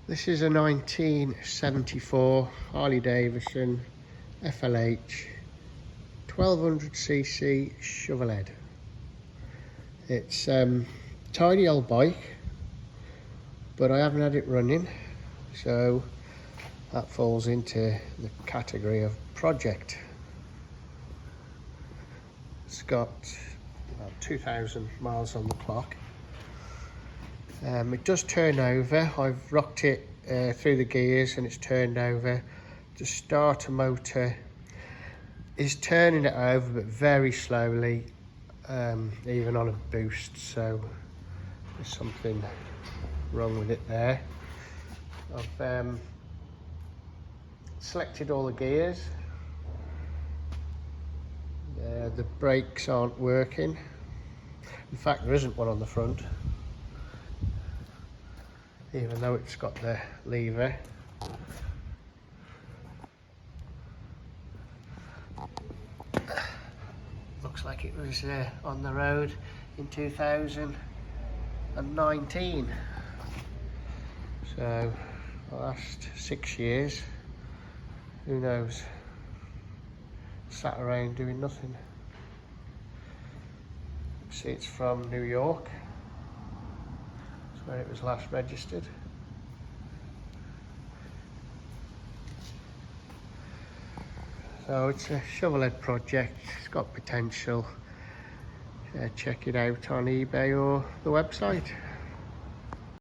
This is a 1974 Harley Davidson FLH 1200cc Shovelhead. It's tiny old bike, but I haven't had it running, so that falls into the category of project. It's got about 2,000 miles on the clock. It does turn over. I've rocked it through the gears and it's turned over. The starter motor is turning it over, but very slowly, even on a boost, so there's something wrong with it there. I've selected all the gears. The brakes aren't working. In fact, there isn't one on the front, even though it's got the lever. Looks like it was on the road in 2019. So the last 6 years, who knows, sat around doing nothing. See, it's from New York. That's where it was last registered. So it's a Shovelhead project. It's got potential. Check it out on eBay or the website.